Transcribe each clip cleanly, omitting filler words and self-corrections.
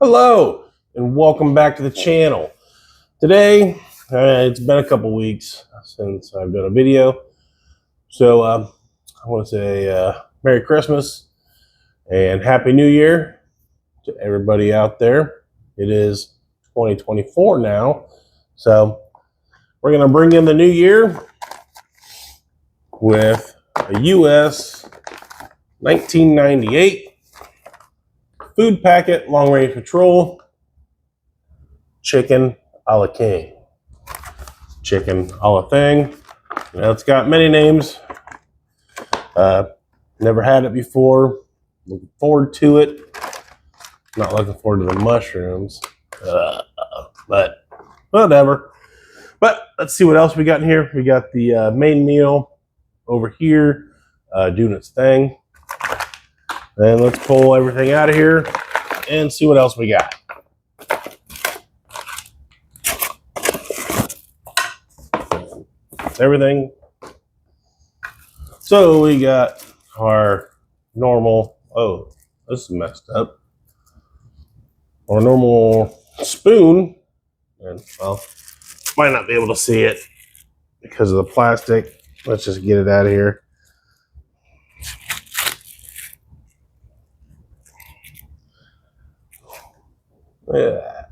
Hello and welcome back to the channel. Today, it's been a couple weeks since I've done a video, so I want to say Merry Christmas and Happy New Year to everybody out there. It is 2024 now, so we're going to bring in the new year with a US 1998 food packet long range patrol chicken a la king. Chicken a la thing. Now, it's got many names. Never had it before. Looking forward to it. Not looking forward to the mushrooms. But whatever. But let's see what else we got in here. We got the main meal over here doing its thing. And let's pull everything out of here and see what else we got. Everything. So we got our normal, oh, this is messed up. Our normal spoon, and well, might not be able to see it because of the plastic. Let's just get it out of here. Yeah.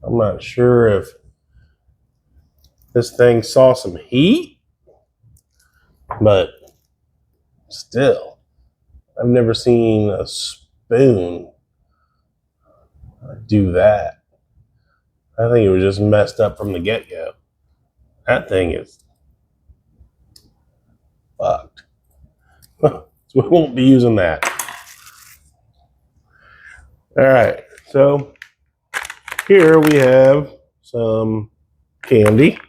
I'm not sure if this thing saw some heat, but still, I've never seen a spoon do that. I think it was just messed up from the get-go. That thing is fucked. So we won't be using that. All right, so here we have some candy.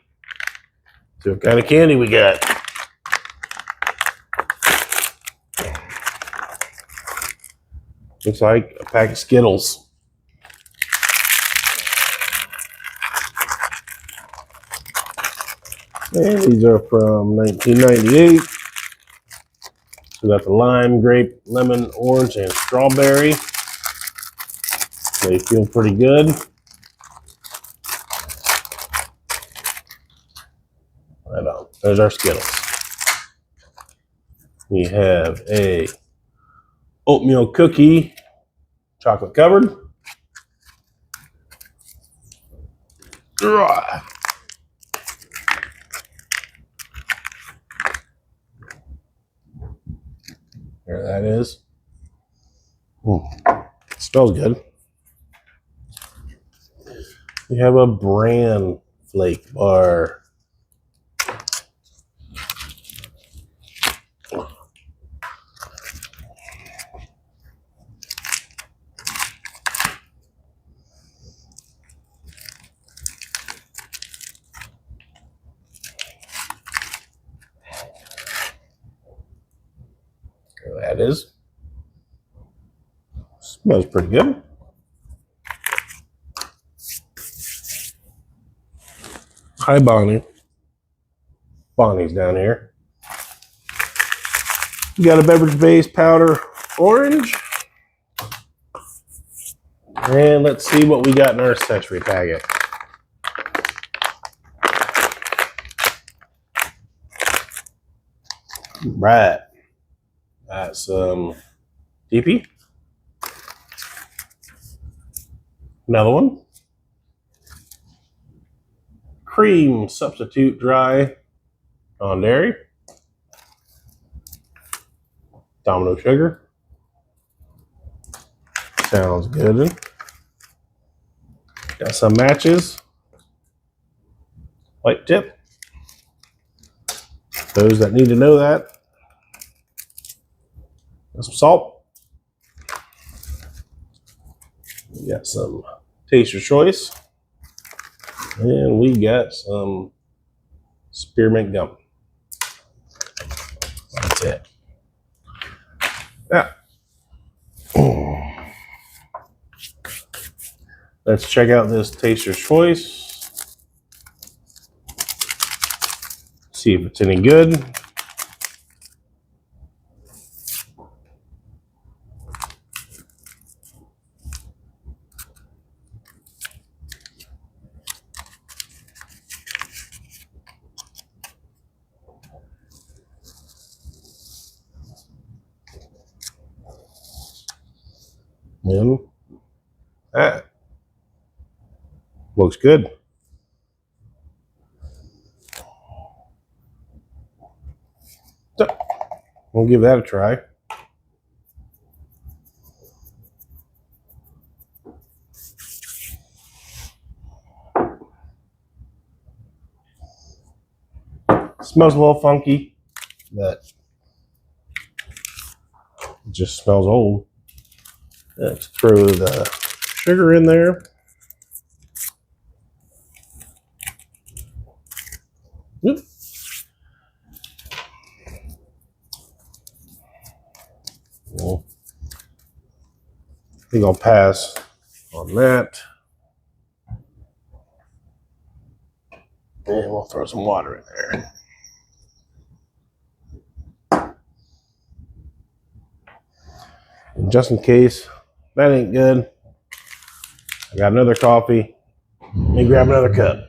See what kind of candy we got. Looks like a pack of Skittles. And these are from 1998. We got the lime, grape, lemon, orange, and strawberry. They feel pretty good. Right on. There's our Skittles. We have a oatmeal cookie, chocolate covered. There that is. It smells good. We have a bran flake bar. There that is. Smells pretty good. Hi, Bonnie. Bonnie's down here. We got a beverage base powder orange. And let's see what we got in our accessory packet. Right. Got some DP. Another one. Cream substitute dry on dairy. Domino sugar. Sounds good. Got some matches. White tip. Those that need to know that. Got some salt. We got some taster choice. And we got some spearmint gum. That's it. Yeah. Let's check out this taster's choice. See if it's any good. And that looks good. So we'll give that a try. Smells a little funky, but it just smells old. Let's throw the sugar in there. Oop. Well, I think I'll pass on that. And we'll throw some water in there. And just in case that ain't good, I got another coffee. Let me grab another cup.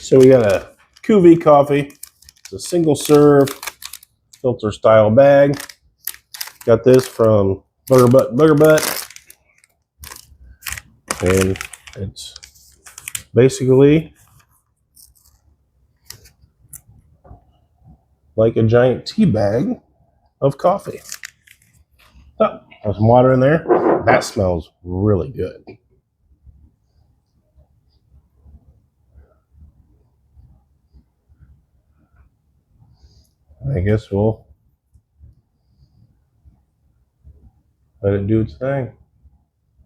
So we got a QV coffee. It's a single serve filter style bag. Got this from Booger Butt. And it's basically like a giant tea bag of coffee. Oh, there's some water in there. That smells really good. I guess we'll let it do its thing.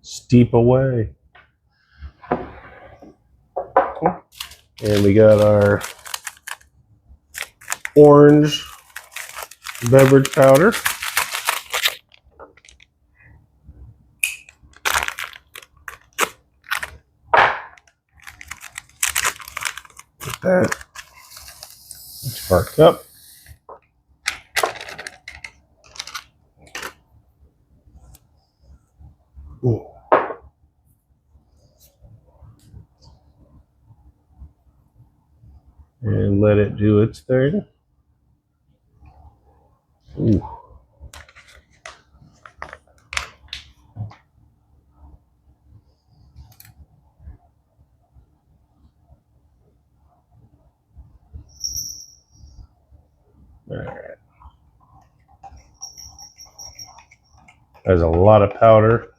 Steep away. And we got our orange beverage powder. Put that into our cup. Ooh. And let it do its thing. Ooh. All right. There's a lot of powder.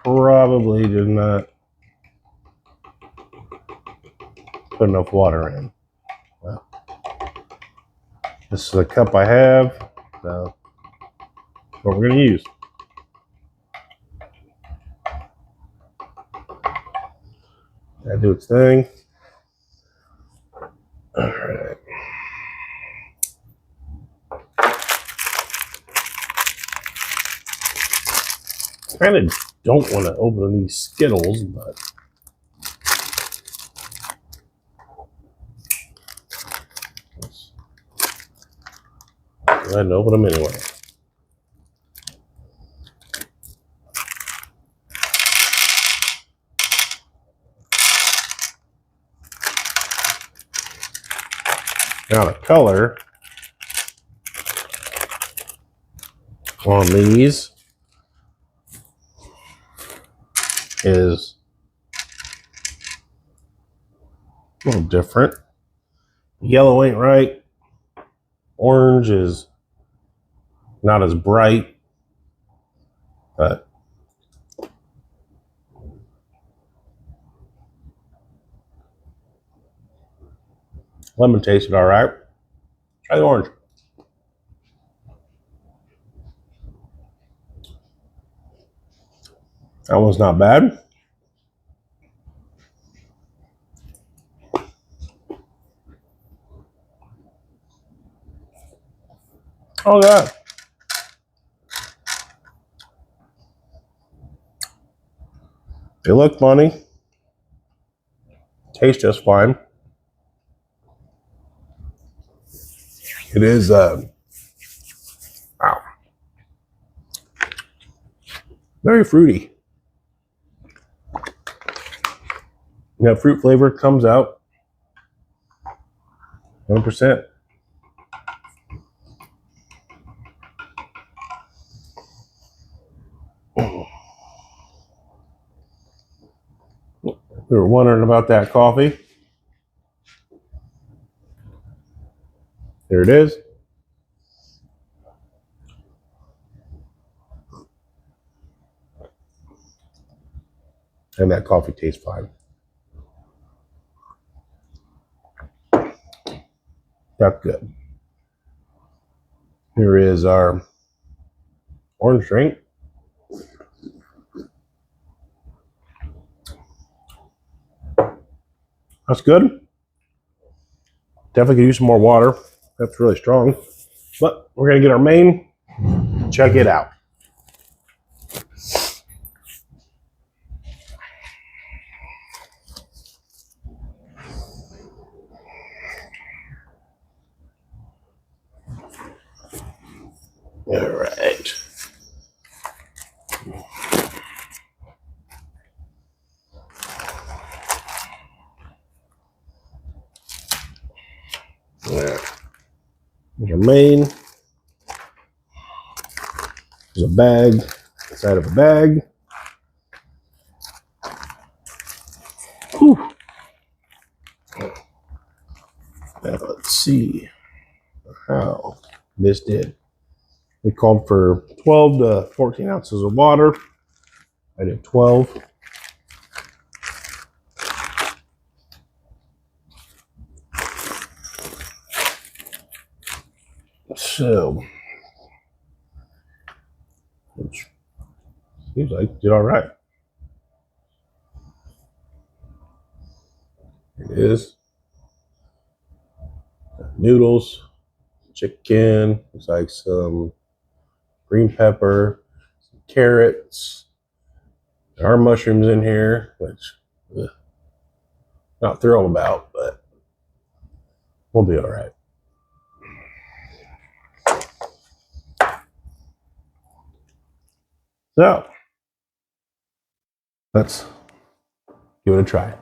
Probably did not put enough water in. Well, this is the cup I have. So what we're going to use. That do its thing. All right. Kind of don't want to open these Skittles, but let's go ahead and open them anyway. Now the color on these is a little different. Yellow ain't right. Orange is not as bright, but lemon tasted all right. Try the orange. That one's not bad. Oh yeah. They look funny. Taste just fine. It is wow. Very fruity. That fruit flavor comes out 100%. We were wondering about that coffee. There it is. And that coffee tastes fine. That's good. Here is our orange drink. That's good. Definitely could use some more water. That's really strong. But we're going to get our main. Check it out. All right. There. Here's our main. There's a bag inside of a bag. Whew. Now let's see how this did. We called for 12 to 14 ounces of water. I did 12. So, which seems like it did all right. Here it is. Noodles, chicken, looks like some green pepper, some carrots. There are mushrooms in here, which not thrilled about, but we'll be all right. So, let's give it a try.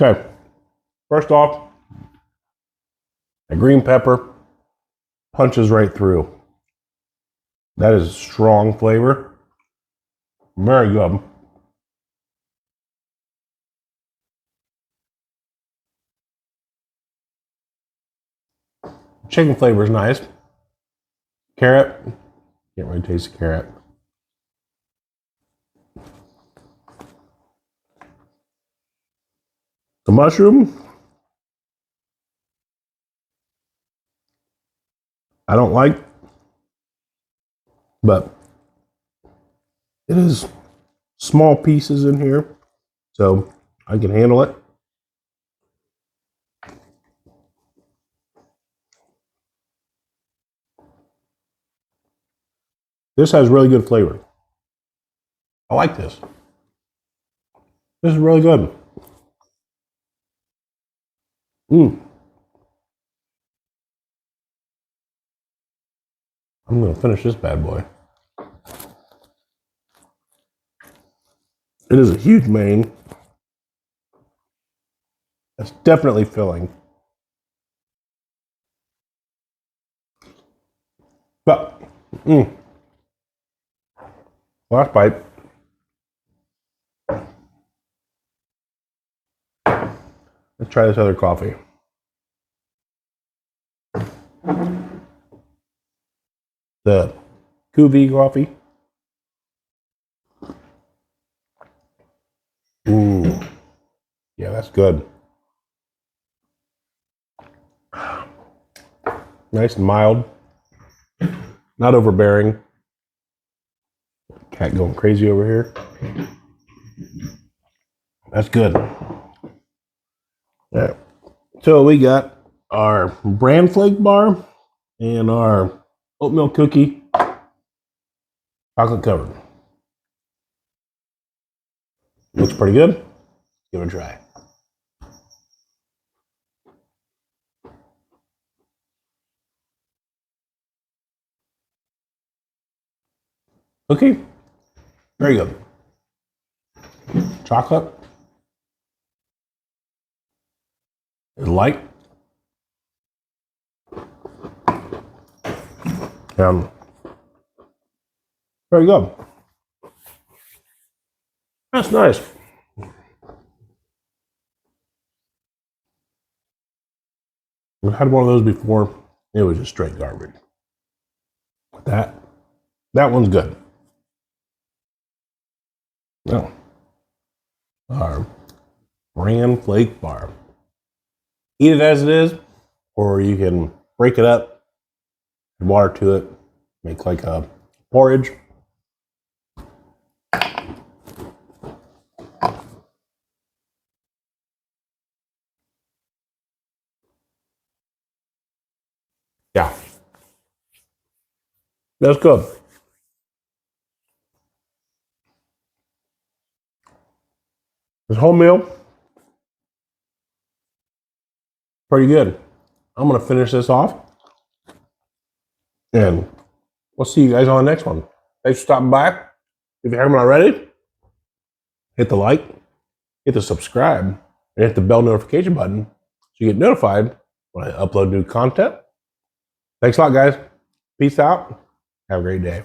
Okay, first off, the green pepper punches right through. That is strong flavor. Very good. Chicken flavor is nice. Carrot, can't really taste the carrot. The mushroom, I don't like, but it is small pieces in here, so I can handle it. This has really good flavor. I like this. This is really good. I'm going to finish this bad boy. It is a huge main. It's definitely filling. But, last bite. Let's try this other coffee. The Kuvi coffee. Ooh. Yeah, that's good. Nice and mild. Not overbearing. Cat going crazy over here. That's good. Yeah. So we got our bran flake bar and our oatmeal cookie, chocolate covered. Looks pretty good. Give it a try. cookie. Very good. Chocolate is light. Very good. That's nice. I've had one of those before. It was just straight garbage. That one's good. No. Our bran flake bar. Eat it as it is, or you can break it up, add water to it, make like a porridge. Yeah. That's good. This whole meal, pretty good. I'm gonna finish this off, and we'll see you guys on the next one. Thanks for stopping by. If you haven't already, hit the like, hit the subscribe, and hit the bell notification button so you get notified when I upload new content. Thanks a lot, guys. Peace out. Have a great day.